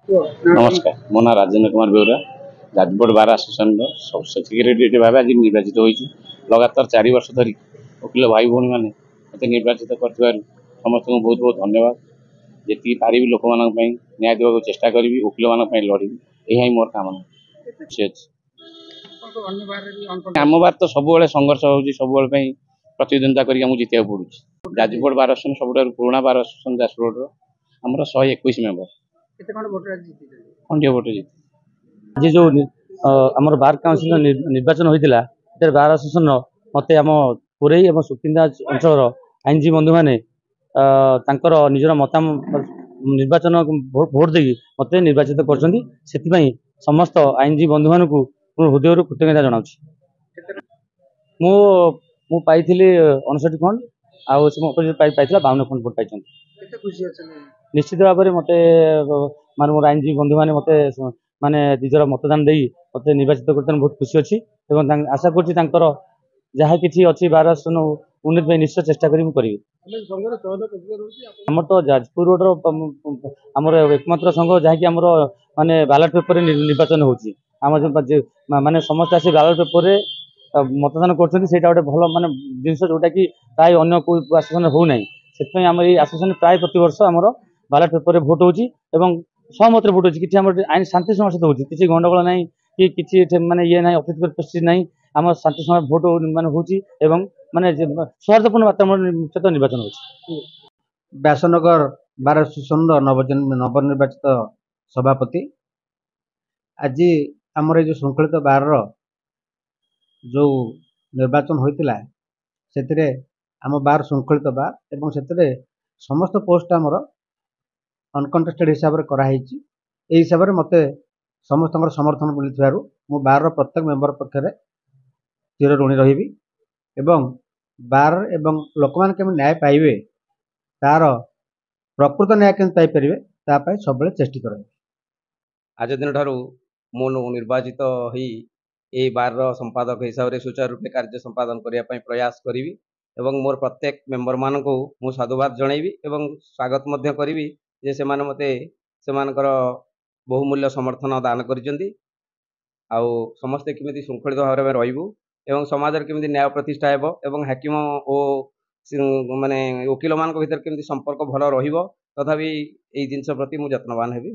नमस्कार मो ना राजेन्द्र कुमार बेउरा जाजपुर बार आसोसिएशन सेक्रेटरी भाव आज निर्वाचित होती लगातार 4 वर्ष धरी वकिल भाई भौणी मैंने मत निर्वाचित कर समस्त को बहुत बहुत धन्यवाद जी पारि लोक मान न्याय देवा चेष्टा करी वकिल मान लड़ी यही मोर कामना आम बार तो सब संघर्ष हो सब प्रतिद्वंदिता करके जितने पड़ू जाजपुर बार आसोसिएशन सब पुराणा बार आसोसिएशन जाजपुर रोड आमर 121 मेम्बर खंडीय भोट जीत आज जो आमर बार काउंसिल निर्वाचन होता है बार आसोसिएशन मत आम पुरई और सुकिंदा अंचल आईनजीवी बंधु मैंने निजर मता निर्वाचन भोट दे मत निर्वाचित कर समस्त आईनजीवी बंधु मान हृदय कृतज्ञता जनाऊँ मु पाई 59 खंड पाई 52 खंड भोट पाई निश्चित भाव में मत मान मोर आईनजीवी बंधु मैंने मत माने निजर मतदान दे मत निर्वाचित कर बहुत खुशी अच्छी आशा कर जहाँ कि अच्छी बार उन्नति निश्चय चेष्टा करी आम तो जाजपुर रोड आमर एकमात्र संघ जहाँकि आमर माने बैलेट पेपर निर्वाचन होची माने समस्त आसी बैलेट पेपर मतदान कर गोटे भल माने जिनस जोटा कि प्राय अन्य कोई आसोसिएशन हो ना से आम ये आसोसिएशन प्राय प्रति वर्ष आमर बैलेट पेपर भोट होची सहमत भोट होची कि आईन शांति समाज होची किसी गंडगोल ना कि किसी माने ये ना अप्रीतिकर परिस्थिति ना आम शांति समय भोट मान होची माने सौहार्दपूर्ण वातावरण मुख्यतः निर्वाचन होची व्यासनगर बार आसोसिएशन नवनिर्वाचित सभापति आज आमर जो श्रृंखलित बार जो निर्वाचन होता से आम बार श्रृंखलित बार एवं से समस्त पोस्ट आमर अनकंटेस्टेड हिसाब से कराई हिसाब से मत समस्त समर्थन मिलता मु बार प्रत्येक मेंबर पक्षरे चिर ऋणी रही एवं बार एवं लोक मैंने केमी न्याय पाइबे तार प्रकृत न्याय केमी पाइपर तापाई सब चेष्टित रही आज दिन ठारू मु निर्वाचित होई ए बार संपादक हिसाब से सुचारू रूपे कार्य संपादन करने प्रयास करी एवं मोर प्रत्येक मेंबर मान को मु साधुवाद जनइबी एवं स्वागत मध्य करी जे से माने मते सेमानकर बहुमूल्य समर्थन दान करिसेंती आउ समस्ते केमिति श्रृंखलित भाव में रहिबू एवं समाज केमिति न्याय प्रतिष्ठा हेबो एवं हाकिम ओ माने वकिल मान भीतर केमिति संपर्क भल रहिबो तथापि एई जिनस प्रति मु यत्नवान हेबी।